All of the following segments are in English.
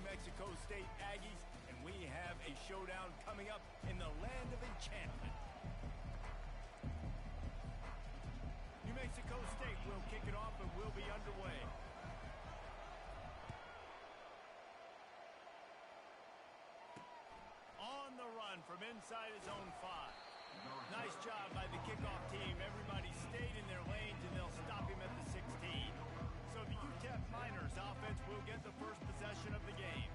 Mexico State Aggies, and we have a showdown coming up in the land of enchantment. New Mexico State will kick it off and will be underway. On the run from inside his own 5. Nice job by the kickoff team. Everybody stayed in their lanes, and they'll stop him at the 16. So the UTEP Miners offense will get the first possession of the game.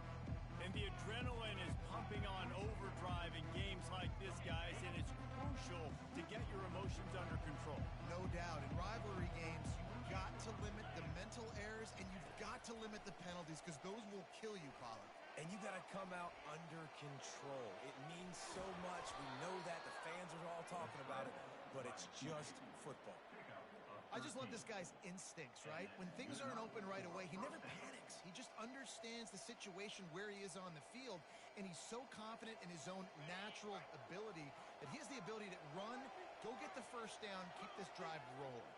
And the adrenaline is pumping on overdrive in games like this, guys, and it's crucial to get your emotions under control. No doubt. In rivalry games, you've got to limit the mental errors, and you've got to limit the penalties, because those will kill you, Pollard. And you got to come out under control. It means so much. We know that. The fans are all talking about it, but it's just football. I just love this guy's instincts, right? When things aren't open right away, he never panics. He just understands the situation where he is on the field, and he's so confident in his own natural ability that he has the ability to run, go get the first down, keep this drive rolling.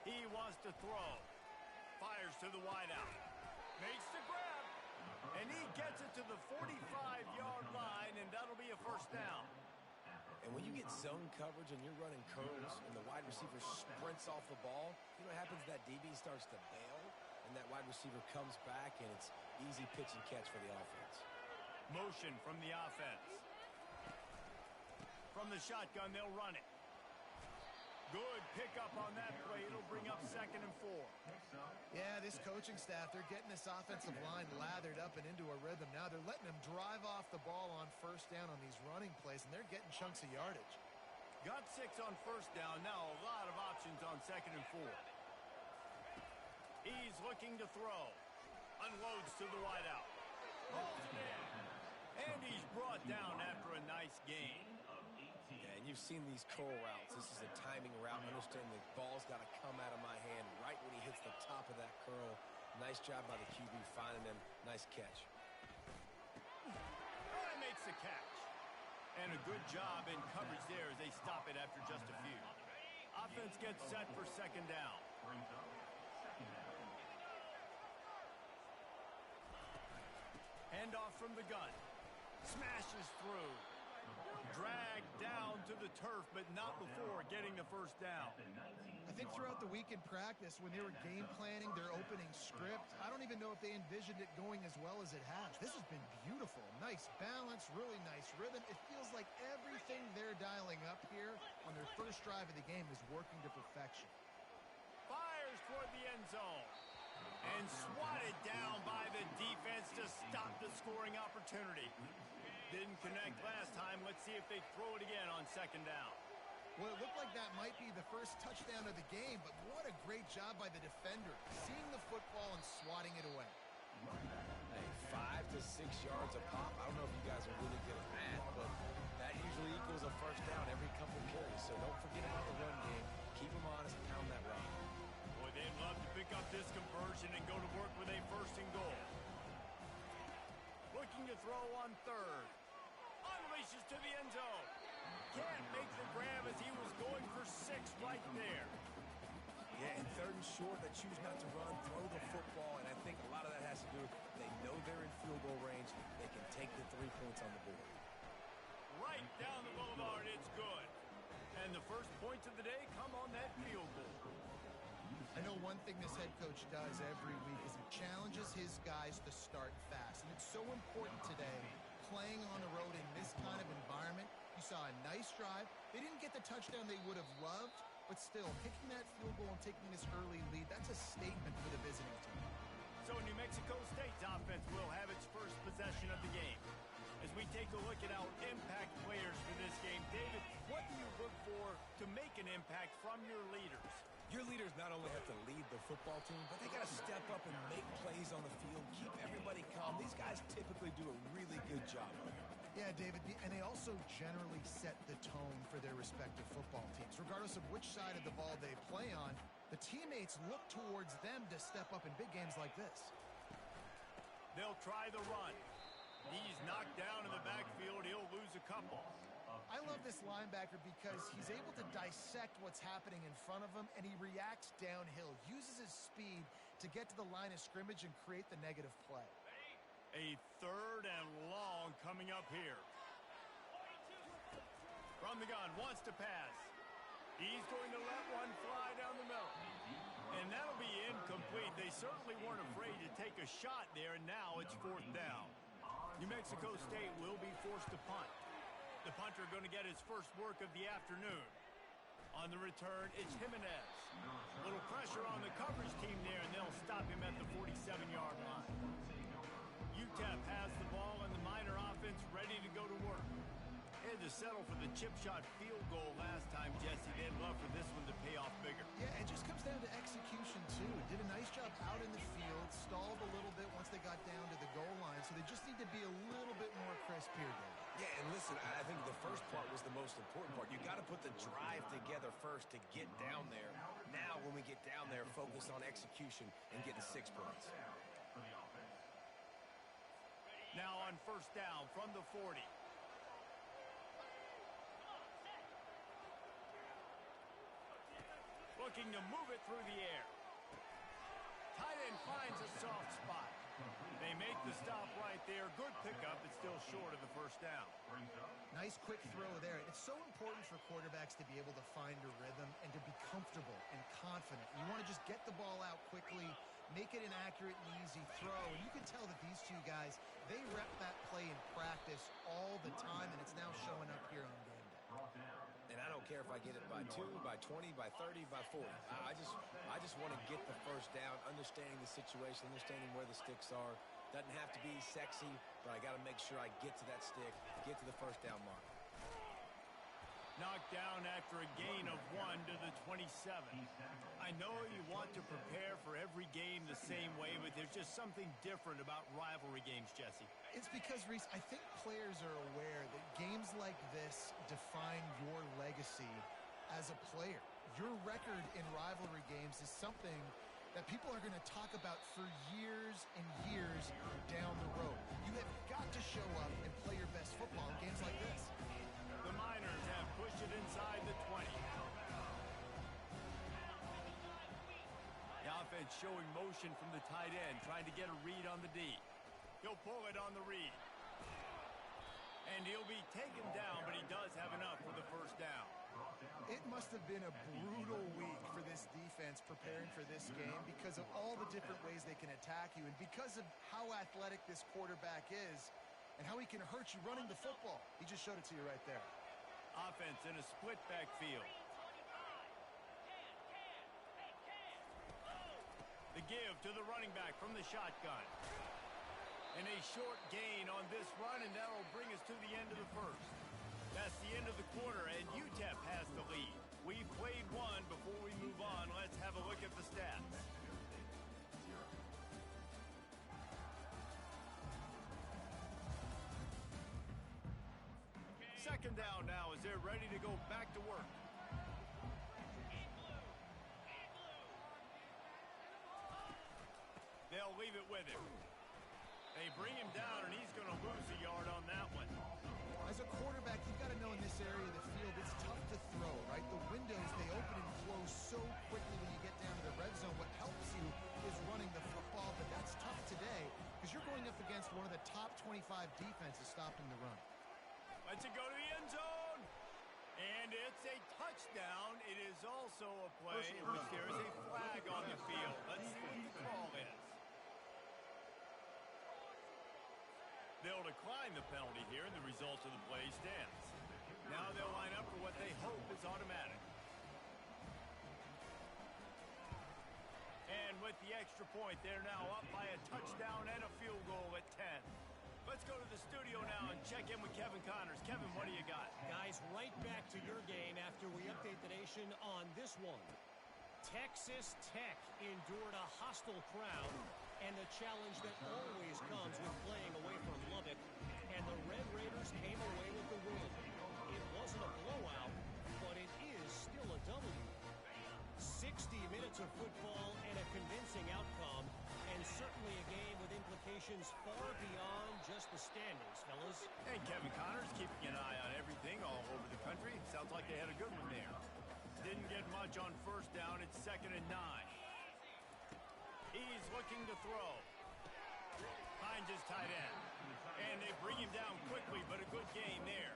He wants to throw. Fires to the wideout. Makes the grab. And he gets it to the 45-yard line, and that'll be a first down. And when you get zone coverage and you're running curls and the wide receiver sprints off the ball, you know what happens? That DB starts to bail, and that wide receiver comes back, and it's easy pitch and catch for the offense. Motion from the offense. From the shotgun, they'll run it. Good pickup on that play. It'll bring up 2nd and 4. Yeah, this coaching staff, they're getting this offensive line lathered up and into a rhythm. Now they're letting them drive off the ball on first down on these running plays, and they're getting chunks of yardage. Got 6 on first down. Now a lot of options on 2nd and 4. He's looking to throw. Unloads to the wideout. Holds it in. And he's brought down after a nice gain. Yeah, and you've seen these curl routes. This is a timing route. Understand the ball's got to come out of my hand right when he hits the top of that curl. Nice job by the QB finding him. Nice catch. Oh, he makes the catch. And a good job in coverage there as they stop it after just a few. Offense gets set for 2nd down. Handoff from the gun. Smashes through. Dragged down to the turf, but not before getting the first down. I think throughout the week in practice, when they were game planning their opening script, I don't even know if they envisioned it going as well as it has. This has been beautiful. Nice balance, really nice rhythm. It feels like everything they're dialing up here on their first drive of the game is working to perfection. Fires toward the end zone. And swatted down by the defense to stop the scoring opportunity. Didn't connect last time. Let's see if they throw it again on 2nd down. Well, it looked like that might be the first touchdown of the game, but what a great job by the defender, seeing the football and swatting it away. Hey, 5 to 6 yards a pop. I don't know if you guys are really good at math, but that usually equals a first down every couple carries. So don't forget about the run game. Keep them honest and pound that rock. Boy, they'd love to pick up this conversion and go to work with a 1st and goal. Looking to throw on 3rd. Unleashes to the end zone. Can't make the grab as he was going for 6 right there. Yeah, and 3rd and short, they choose not to run, throw the football, and I think a lot of that has to do with they know they're in field goal range. They can take the 3 points on the board. Right down the boulevard, it's good. And the first points of the day come on that field goal. I know one thing this head coach does every week is he challenges his guys to start fast. And it's so important today, playing on the road in this kind of environment. You saw a nice drive. They didn't get the touchdown they would have loved, but still, kicking that field goal and taking this early lead, that's a statement for the visiting team. So New Mexico State's offense will have its first possession of the game. As we take a look at our impact players for this game, David, what do you look for to make an impact from your leaders? Your leaders not only have to lead the football team, but they got to step up and make plays on the field, keep everybody calm. These guys typically do a really good job of it. Yeah, David, and they also generally set the tone for their respective football teams. Regardless of which side of the ball they play on, the teammates look towards them to step up in big games like this. They'll try the run. He's knocked down in the backfield. He'll lose a couple. I love this linebacker because he's able to dissect what's happening in front of him, and he reacts downhill, uses his speed to get to the line of scrimmage and create the negative play. A 3rd and long coming up here. From the gun, wants to pass. He's going to let one fly down the middle. And that'll be incomplete. They certainly weren't afraid to take a shot there, and now it's 4th down. New Mexico State will be forced to punt. The punter going to get his first work of the afternoon. On the return, it's Jimenez. A little pressure on the coverage team there, and they'll stop him at the 47-yard line. UTEP has the ball, and the Miner offense ready to go to work. They had to settle for the chip shot field goal last time, Jesse. They'd love for this one to pay off bigger. Yeah, it just comes down to execution, too. Did a nice job out in the field, stalled a little bit once they got down to the goal line, so they just need to be a little bit more crisp here, Dave. Yeah, and listen, I think the first part was the most important part. You got to put the drive together first to get down there. Now, when we get down there, focus on execution and getting 6 points. Now on 1st down from the 40. Looking to move it through the air. Tight end finds a soft spot. They make the stop right there. Good pickup. It's still short of the 1st down. Nice quick throw there. It's so important for quarterbacks to be able to find a rhythm and to be comfortable and confident. You want to just get the ball out quickly, make it an accurate and easy throw. And you can tell that these two guys, they rep that play in practice all the time, and it's now showing up here on game day. And I don't care if I get it by 2, by 20, by 30, by 40. I just want to get the 1st down, understanding the situation, understanding where the sticks are. Doesn't have to be sexy, but I got to make sure I get to that stick, get to the 1st down mark. Knocked down after a gain of 1 to the 27. I know you want to prepare for every game the same way, but there's just something different about rivalry games, Jesse. It's because, Reese, I think players are aware that games like this define your legacy as a player. Your record in rivalry games is something that people are going to talk about for years and years down the road. You have got to show up and play your best football in games like this. The Miners have pushed it inside the 20. The offense showing motion from the tight end, trying to get a read on the D. He'll pull it on the read. And he'll be taken down, but he does have enough for the 1st down. It must have been a brutal week for this defense preparing for this game because of all the different ways they can attack you and because of how athletic this quarterback is and how he can hurt you running the football. He just showed it to you right there. Offense in a split backfield. The give to the running back from the shotgun. And a short gain on this run, and that'll bring us to the end of the 1st. That's the end of the quarter, and UTEP has the lead. We've played one. Before we move on, let's have a look at the stats. Second down now as they're ready to go back to work. They'll leave it with him. They bring him down, and he's going to lose a yard on that one. As a quarterback, you've got to know in this area of the field, it's tough to throw, right? The windows, they open and close so quickly when you get down to the red zone. What helps you is running the football, but that's tough today because you're going up against one of the top 25 defenses stopping the run. Lets it go to the end zone. And it's a touchdown. It is also a play in which there is a flag on the field. Let's see what the call is. They'll decline the penalty here, and the result of the play stands. Now they'll line up for what they hope is automatic. And with the extra point, they're now up by a touchdown and a field goal at 10. Let's go to the studio now and check in with Kevin Connors. Kevin, what do you got? Guys, right back to your game after we update the nation on this one. Texas Tech endured a hostile crowd and the challenge that always comes with playing away from Lubbock, and the Red Raiders came away with the win. It wasn't a blowout, but it is still a W. 60 minutes of football and a convincing outcome, and certainly a game with implications far beyond just the standings, fellas. And Kevin Connors keeping an eye on everything all over the country. Sounds like they had a good one there. Didn't get much on 1st down. It's 2nd and 9. He's looking to throw. Finds his tight end. And they bring him down quickly, but a good game there.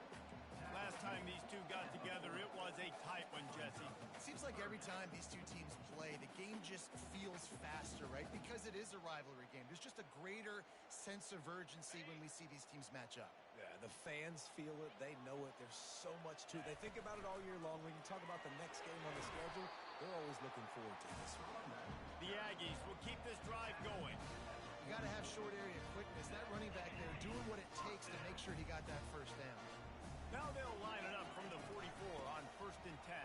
Last time these two got together, it was a tight one, Jesse. It seems like every time these two teams play, the game just feels faster, right? Because it is a rivalry game. There's just a greater sense of urgency when we see these teams match up. Yeah, the fans feel it. They know it. There's so much to it. They think about it all year long. When you talk about the next game on the schedule, they're always looking forward to this one. The Aggies will keep this drive going. You got to have short area quickness. That running back there doing what it takes to make sure he got that first down. Now they'll line it up from the 44 on 1st and 10.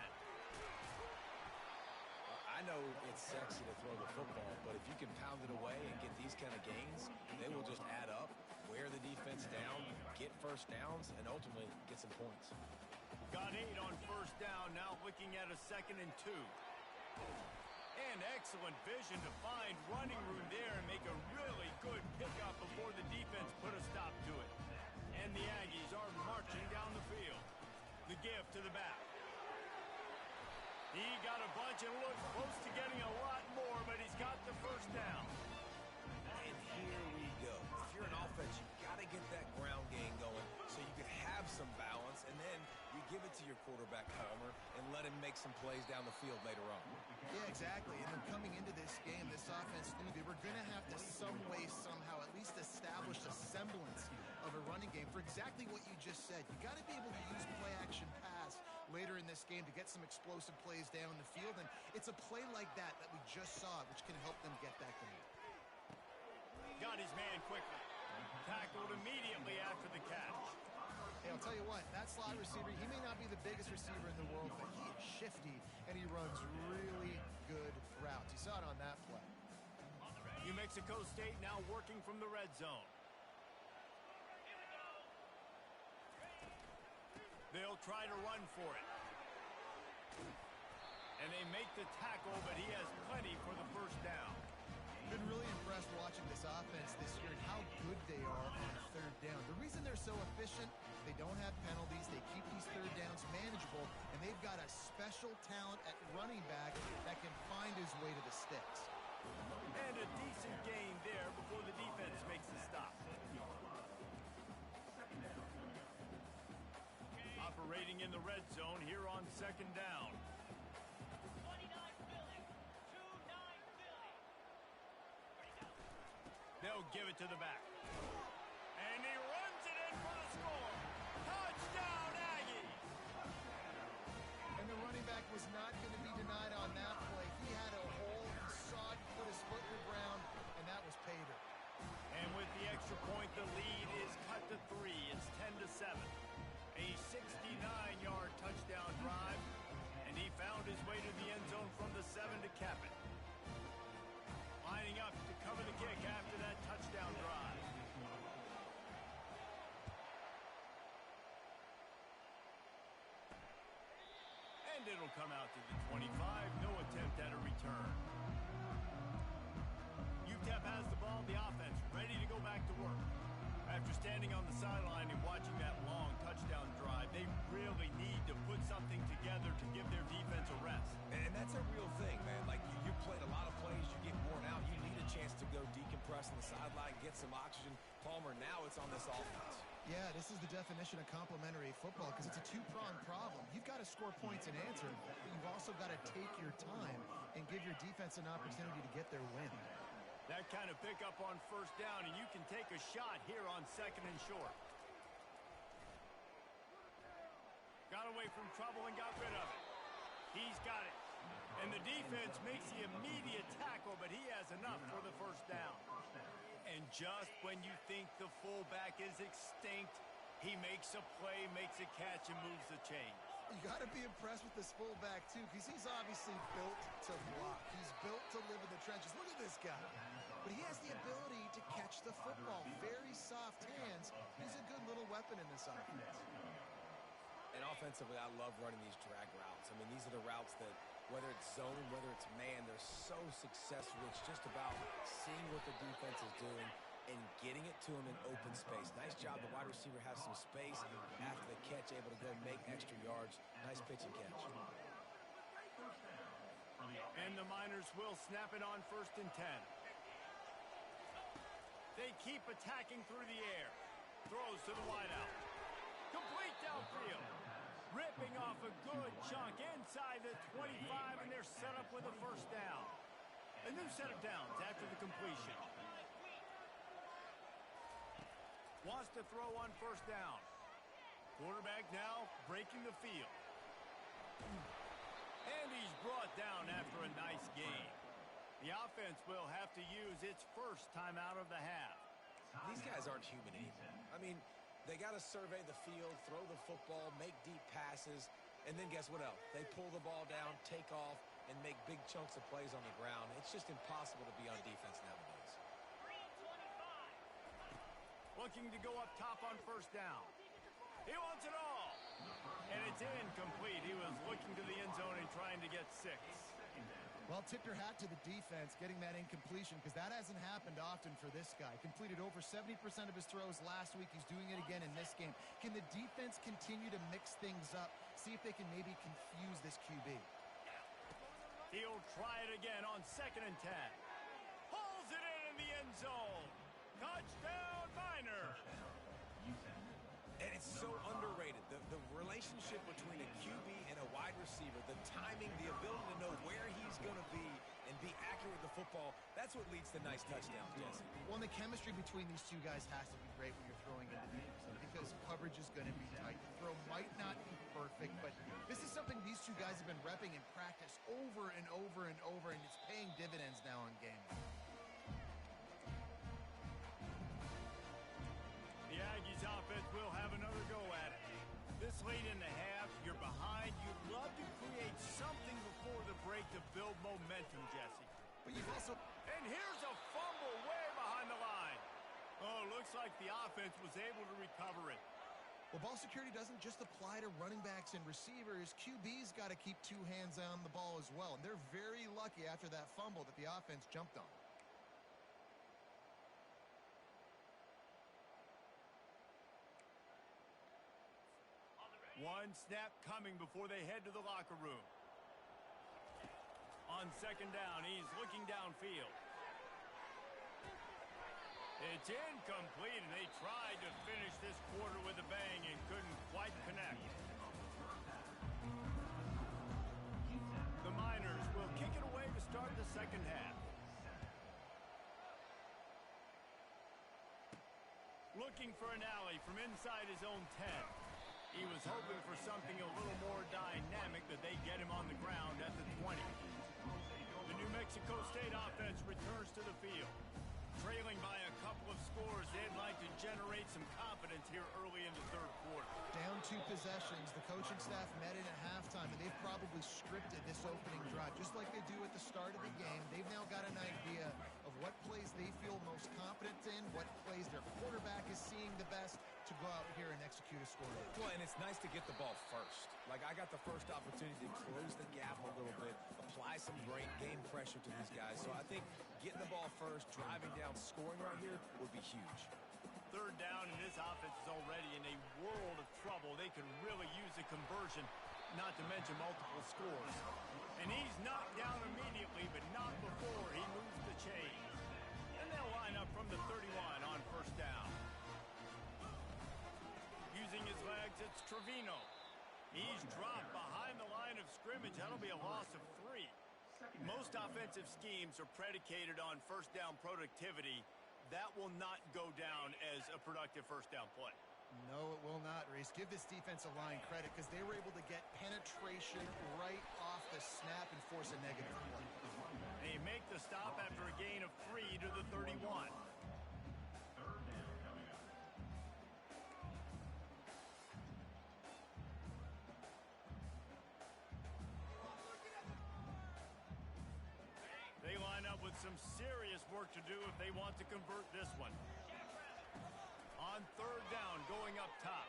I know it's sexy to throw the football, but if you can pound it away and get these kind of gains, they will just add up, wear the defense down, get first downs, and ultimately get some points. Got 8 on 1st down, now looking at a 2nd and 2. And excellent vision to find running room there and make a really good pickup before the defense put a stop to it. And the Aggies are marching down the field. The give to the back. He got a bunch and looked close to getting a lot more, but he's got the first down. And here we go. If you're an offense, you got to get that ground game going so you can have some balance, and then you give it to your quarterback, Palmer, and let him make some plays down the field later on. Yeah, exactly. And then coming into this game, this offense knew they were going to have to some way, somehow, at least establish a semblance of a running game for exactly what you just said. You got to be able to use play-action pass later in this game to get some explosive plays down the field, and it's a play like that we just saw, which can help them get that game. Got his man quickly. Tackled immediately after the catch. Hey, I'll tell you what, that slot receiver, he may not be the biggest receiver in the world, but he is shifty, and he runs really good routes. You saw it on that play. New Mexico State now working from the red zone. They'll try to run for it. And they make the tackle, but he has plenty for the first down. Been really impressed watching this offense this year and how good they are on 3rd down. The reason they're so efficient, they don't have penalties, they keep these 3rd downs manageable, and they've got a special talent at running back that can find his way to the sticks. And a decent gain there before the defense makes the stop. Operating in the red zone here on 2nd down. They'll give it to the back. And he runs it in for the score. Touchdown, Aggies! And the running back was not going to be denied on that play. He had a hole, he saw it, put his foot in the ground, and that was pay dirt. And with the extra point, the lead is cut to 3. It's 10-7. A 69-yard touchdown drive, and he found his way to the end zone from the 7 to cap it. Lining up to cover the kick after that touchdown drive. And it'll come out to the 25. No attempt at a return. UTEP has the ball, the offense ready to go back to work. After standing on the sideline and watching that long touchdown drive, they really need to put something together to give their defense a rest. And that's a real thing, man. Like, you played a lot of plays, you get worn out, you need a chance to go decompress on the sideline, get some oxygen. Palmer, now it's on this offense. Yeah, this is the definition of complementary football because it's a two-pronged problem. You've got to score points and answer, but you've also got to take your time and give your defense an opportunity to get their win. That kind of pickup on 1st down, and you can take a shot here on 2nd and short. Got away from trouble and got rid of it. He's got it. And the defense makes the immediate tackle, but he has enough for the 1st down. And just when you think the fullback is extinct, he makes a play, makes a catch, and moves the chains. You got to be impressed with this fullback, too, because he's obviously built to block. He's built to live in the trenches. Look at this guy. But he has the ability to catch the football. Very soft hands. He's a good little weapon in this offense. And offensively, I love running these drag routes. I mean, these are the routes that, whether it's zone, whether it's man, they're so successful. It's just about seeing what the defense is doing and getting it to him in open space. Nice job. The wide receiver has some space after the catch, able to go make extra yards. Nice pitch and catch. And the Miners will snap it on 1st and 10. They keep attacking through the air. Throws to the wideout. Complete downfield. Ripping off a good chunk inside the 25, and they're set up with a first down. A new set of downs after the completion. Wants to throw on first down. Quarterback now breaking the field. And he's brought down after a nice gain. The offense will have to use its first timeout of the half. These guys aren't human anymore. I mean, they got to survey the field, throw the football, make deep passes, and then guess what else? They pull the ball down, take off, and make big chunks of plays on the ground. It's just impossible to be on defense nowadays. Looking to go up top on first down. He wants it all. And it's incomplete. He was looking to the end zone and trying to get 6. Well, tip your hat to the defense getting that incompletion, because that hasn't happened often for this guy. Completed over 70% of his throws last week. He's doing it again in this game. Can the defense continue to mix things up? See if they can maybe confuse this QB. He'll try it again on 2nd and 10. Pulls it in the end zone. Touchdown, Miners. And it's so underrated. The relationship between a QB and a wide receiver, the timing, the ability to know where he's going to be and be accurate with the football, that's what leads to nice touchdowns, Jesse. Well, the chemistry between these two guys has to be great when you're throwing into the end zone, because coverage is going to be tight. The throw might not be perfect, but this is something these two guys have been repping in practice over and over and over, and it's paying dividends now in game. The Aggies offense will have another go at it. This late in the half, you're behind. You'd love to create something before the break to build momentum, Jesse. But you've also... And here's a fumble way behind the line. Oh, looks like the offense was able to recover it. Well, ball security doesn't just apply to running backs and receivers. QB's got to keep 2 hands on the ball as well. And they're very lucky after that fumble that the offense jumped on. One snap coming before they head to the locker room. On 2nd down, he's looking downfield. It's incomplete, and they tried to finish this quarter with a bang and couldn't quite connect. The Miners will kick it away to start the second half. Looking for an alley from inside his own 10. He was hoping for something a little more dynamic, that they get him on the ground at the 20. The New Mexico State offense returns to the field. Trailing by a couple of scores, they'd like to generate some confidence here early in the third quarter. Down 2 possessions. The coaching staff met in at halftime, and they've probably scripted this opening drive, just like they do at the start of the game. They've now got an idea of what plays they feel most confident in, what plays their quarterback is seeing the best, to go out here and execute a score. Well, and it's nice to get the ball first. Like, I got the first opportunity to close the gap a little bit, apply some great game pressure to these guys. So I think getting the ball first, driving down, scoring right here would be huge. 3rd down, and this offense is already in a world of trouble. They can really use a conversion, not to mention multiple scores. And he's knocked down immediately, but not before he moves the chains. And they'll line up from the 31 on 1st down. Using his legs, it's Trevino. He's dropped behind the line of scrimmage. That'll be a loss of 3. Most offensive schemes are predicated on 1st down productivity. That will not go down as a productive 1st down play. No, it will not, Reese. Give this defensive line credit, because they were able to get penetration right off the snap and force a negative play. They make the stop after a gain of 3 to the 31. They line up with some serious work to do if they want to convert this one. On 3rd down, going up top.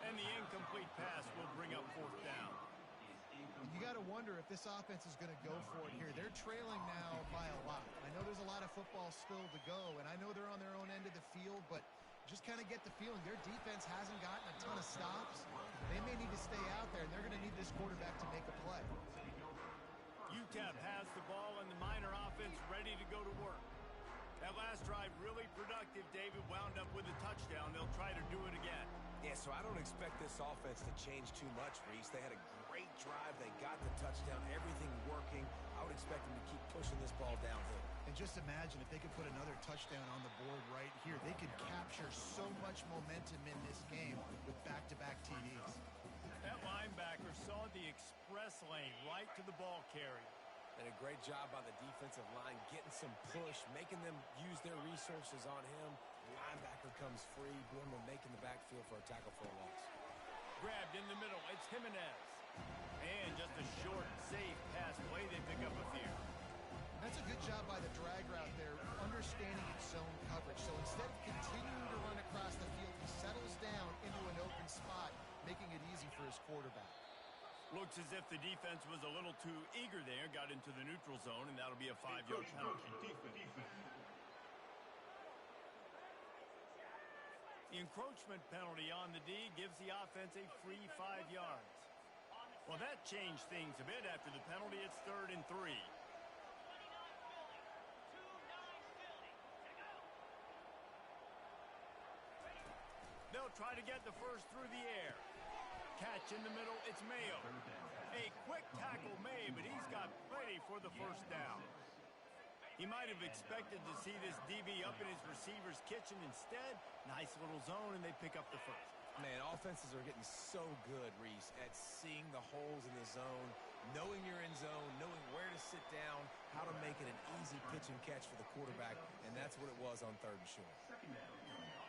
And the incomplete pass will bring up 4th down. You got to wonder if this offense is going to go for it here. They're trailing now by a lot. I know there's a lot of football still to go, and I know they're on their own end of the field, but just kind of get the feeling their defense hasn't gotten a ton of stops. They may need to stay out there, and they're going to need this quarterback to make a play. UTEP has the ball, and the Miner offense ready to go to work. That last drive really productive. David wound up with a touchdown. They'll try to do it again. Yeah, so I don't expect this offense to change too much, Reese. They had a great drive. They got the touchdown, everything working. I would expect them to keep pushing this ball downhill. And just imagine if they could put another touchdown on the board right here. They could capture so much momentum in this game with back-to-back TDs. That linebacker saw the express lane right to the ball carrier. And a great job by the defensive line getting some push, making them use their resources on him. The linebacker comes free, Bloomer making the backfield for a tackle for a loss. Grabbed in the middle. It's Jimenez. And just a short, safe pass play. They pick up a few. That's a good job by the drag route there, understanding its zone coverage. So instead of continuing to run across the field, he settles down into an open spot, making it easy for his quarterback. Looks as if the defense was a little too eager there, got into the neutral zone, and that'll be a 5-yard penalty. The encroachment penalty on the D gives the offense a free 5 yards. Well, that changed things a bit after the penalty. It's 3rd and 3. They'll try to get the first through the air. Catch in the middle, it's Mayo. A quick tackle May, but he's got plenty for the first down. He might have expected to see this DB up in his receiver's kitchen. Instead, nice little zone, and they pick up the first. Man, offenses are getting so good, Reese, at seeing the holes in the zone, knowing you're in zone, knowing where to sit down, how to make it an easy pitch and catch for the quarterback, and that's what it was on 3rd and short.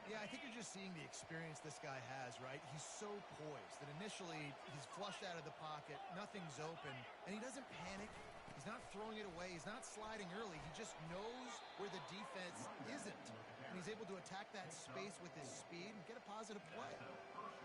Yeah, I think you're just seeing the experience this guy has, right? He's so poised that initially he's flushed out of the pocket, nothing's open, and he doesn't panic. He's not throwing it away. He's not sliding early. He just knows where the defense isn't, and he's able to attack that space with his speed and get a positive play.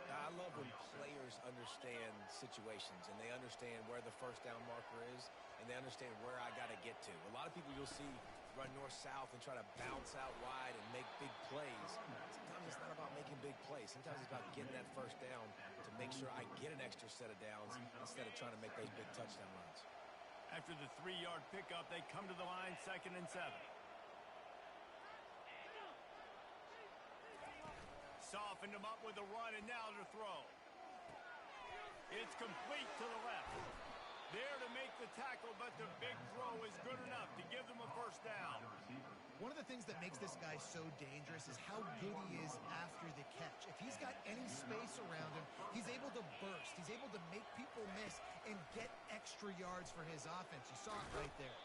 I love when players understand situations, and they understand where the first down marker is, and they understand where I got to get to. A lot of people you'll see run north-south and try to bounce out wide and make big plays. Sometimes it's not about making big plays. Sometimes it's about getting that first down to make sure I get an extra set of downs instead of trying to make those big touchdown runs. After the 3-yard pickup, they come to the line 2nd and 7. Softened him up with a run, and now to throw. It's complete to the left. There to make the tackle, but the big throw is good enough to give them a first down. One of the things that makes this guy so dangerous is how good he is after the catch. If he's got any space around him, he's able to burst. He's able to make people miss and get extra yards for his offense. You saw it right there.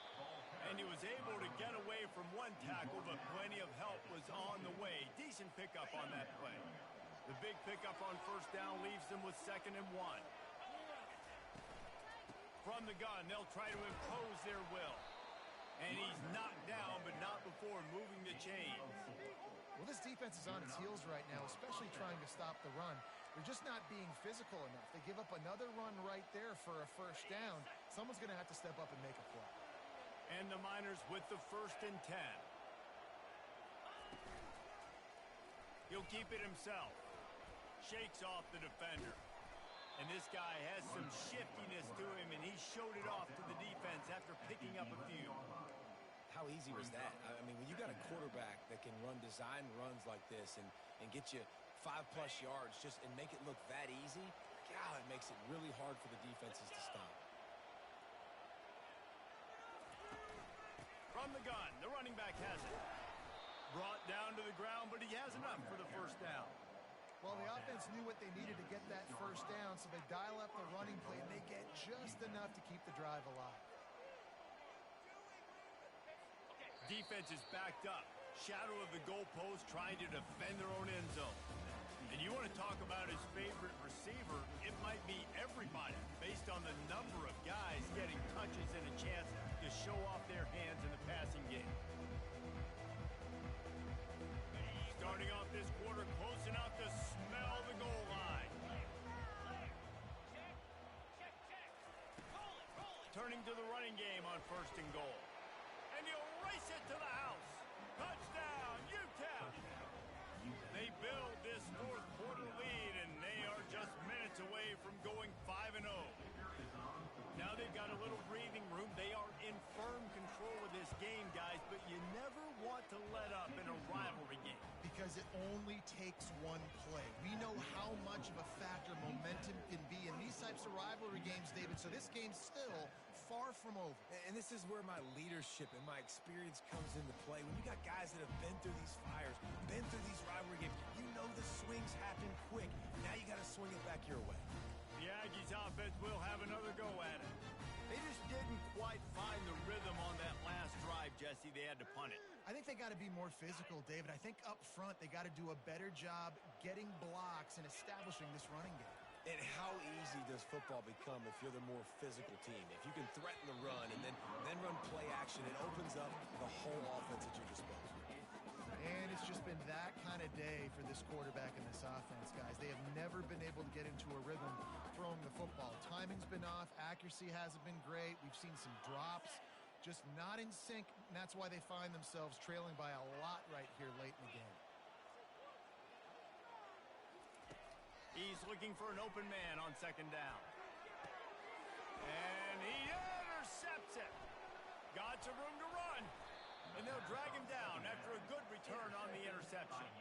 And he was able to get away from one tackle, but plenty of help was on the way. Decent pickup on that play. The big pickup on first down leaves them with 2nd and 1. From the gun, they'll try to impose their will. And he's knocked down, but not before moving the chains. Well, this defense is on its heels right now, especially trying to stop the run. They're just not being physical enough. They give up another run right there for a first down. Someone's going to have to step up and make a play. And the Miners with the 1st and 10. He'll keep it himself. Shakes off the defender. And this guy has some shiftiness to him, and he showed it off to the defense after picking up a few. How easy was that? I mean, when you got a quarterback that can run design runs like this and get you 5+ yards just and make it look that easy, God, it makes it really hard for the defenses to stop. From the gun, the running back has it. Brought down to the ground, but he has enough for the first down. Well, the offense knew what they needed to get that first down, so they dial up the running play, and they get just enough to keep the drive alive. Defense is backed up. Shadow of the goalpost, trying to defend their own end zone. And you want to talk about his favorite receiver, it might be everybody, based on the number of guys getting touches and a chance to show off their hands in the passing game. Starting off this quarter close enough to smell the goal line. Turning to the running game on 1st and goal. And he'll race it to the house. Touchdown, UTEP! They build this 4th quarter lead, and they are just minutes away from going 5-0. Now they've got a little breathing room. They are in firm control of this game, guys, but you never want to let Because it only takes one play. We know how much of a factor momentum can be in these types of rivalry games, David, so this game's still far from over. And this is where my leadership and my experience comes into play. When you got guys that have been through these fires, been through these rivalry games, you know the swings happen quick. Now you got to swing it back your way. The Aggies offense will have another go at it. They just didn't quite find the rhythm on that last drive, Jesse. They had to punt it. I think they got to be more physical, David. I think up front they got to do a better job getting blocks and establishing this running game. And how easy does football become if you're the more physical team? If you can threaten the run and then run play action, it opens up the whole offense at your disposal. And it's just been that kind of day for this quarterback and this offense, guys. They have never been able to get into a rhythm throwing the football. Timing's been off. Accuracy hasn't been great. We've seen some drops. Just not in sync, and that's why they find themselves trailing by a lot right here late in the game. He's looking for an open man on second down. And he intercepts it. Got some room to run. And they'll drag him down after a good return on the interception.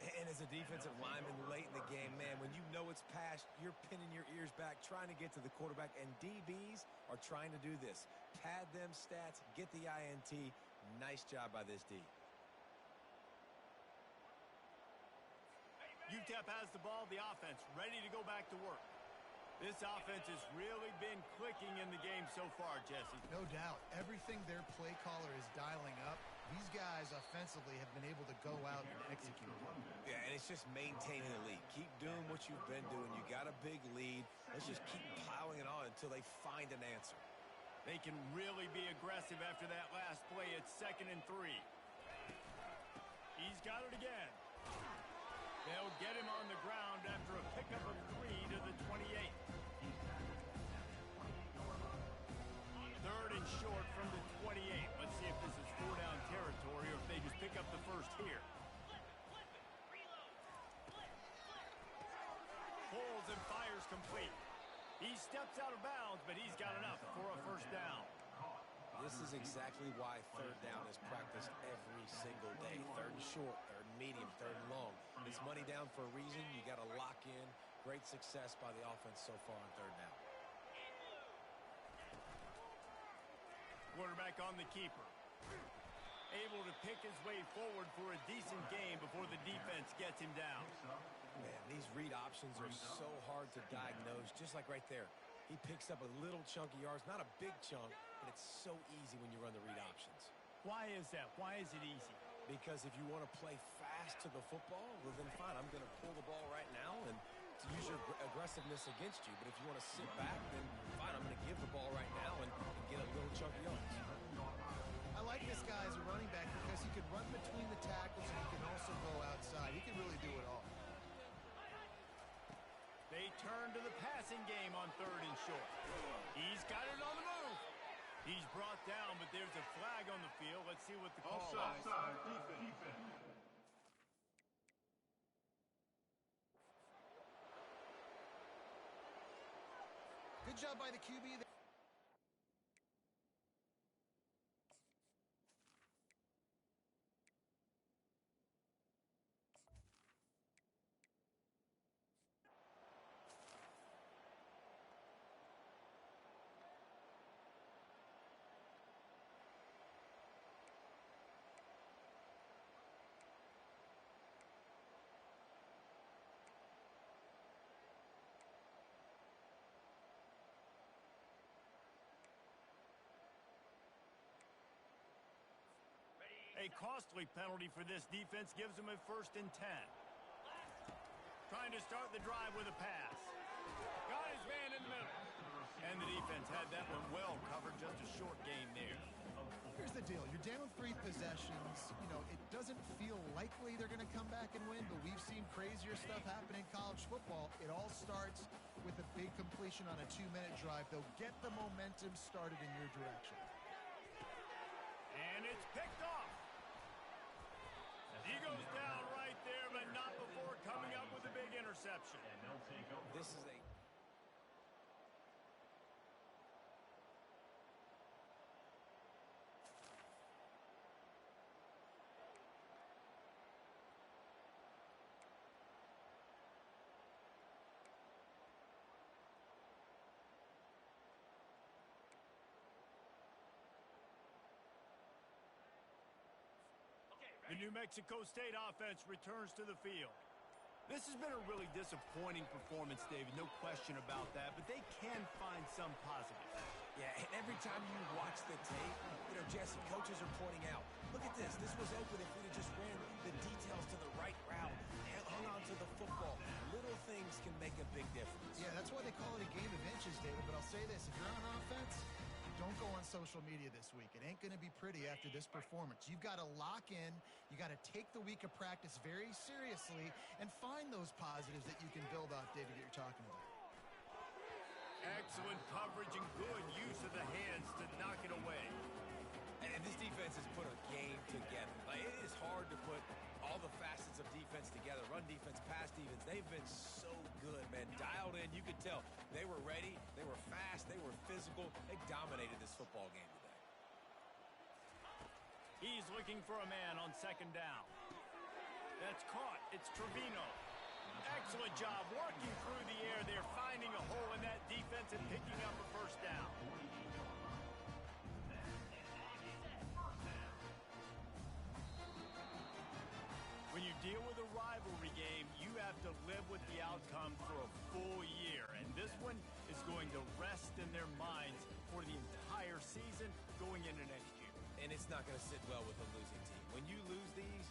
And as a defensive lineman late in the game, man, when you know it's past, you're pinning your ears back, trying to get to the quarterback, and DBs are trying to do this. Pad them stats, get the INT. Nice job by this D. UTEP has the ball, the offense ready to go back to work. This offense has really been clicking in the game so far, Jesse. No doubt. Everything their play caller is dialing up, these guys offensively have been able to go out and execute. Yeah, and it's just maintaining the lead. Keep doing what you've been doing. You got a big lead. Let's just keep piling it on until they find an answer. They can really be aggressive after that last play. It's 2nd and 3. He's got it again. They'll get him on the ground after a pickup of 3 to the 28. 3rd and short from the 28. Let's see if this is 4-down territory or if they just pick up the first here. Pulls and fires complete. He steps out of bounds, but he's got enough for a first down. This is exactly why 3rd down is practiced every single day. 3rd and short, 3rd and medium, 3rd and long. It's money down for a reason. You got to lock in. Great success by the offense so far on 3rd down. Quarterback on the keeper. Able to pick his way forward for a decent game before the defense gets him down. Man, these read options are so hard to diagnose, just like right there. He picks up a little chunk of yards, not a big chunk, but it's so easy when you run the read options. Why is that? Why is it easy? Because if you want to play fast to the football, well then fine, I'm going to pull the ball right now and to use your aggressiveness against you. But if you want to sit back, then fine, I'm going to give the ball right now and get a little chunk of yards. I like this guy as a running back because he can run between the tackles and he can also go outside. He can really do it all. They turn to the passing game on 3rd and short. He's got it on the move. He's brought down, but there's a flag on the field. Let's see what the call is. Offside, defense. Good job by the QB. A costly penalty for this defense gives them a 1st and 10. Trying to start the drive with a pass. Got his man in the middle. And the defense had that one well covered. Just a short game there. Here's the deal. You're down 3 possessions. You know, it doesn't feel likely they're going to come back and win, but we've seen crazier stuff happen in college football. It all starts with a big completion on a 2-minute drive. They'll get the momentum started in your direction. And it's picked off. He goes down right there, but not before coming up with a big interception. This is a... The New Mexico State offense returns to the field. This has been a really disappointing performance, David, no question about that, but they can find some positives. Yeah, and every time you watch the tape, Jesse, coaches are pointing out, look at this. This was open if we'd have just ran the details to the right route and hung on to the football. Little things can make a big difference. Yeah, that's why they call it a game of inches, David. But I'll say this, if you're on offense, don't go on social media this week. It ain't going to be pretty after this performance. You've got to lock in. You got to take the week of practice very seriously and find those positives that you can build off, David, that you're talking about. Excellent coverage and good use of the hands to knock it away. And this defense has put a game together. Like, it is hard to put all the facets of defense together. Run defense, pass defense. They've been so good, man. Dialed in. You could tell they were ready. They were fast. They were physical. They dominated this football game today. He's looking for a man on second down. That's caught. It's Trevino. Excellent job working through the air there, finding a hole in that defense and picking up a first down. When you deal with a rivalry game, you have to live with the outcome for a full year. And this one is going to rest in their minds for the entire season going into next year. And it's not going to sit well with a losing team. When you lose these,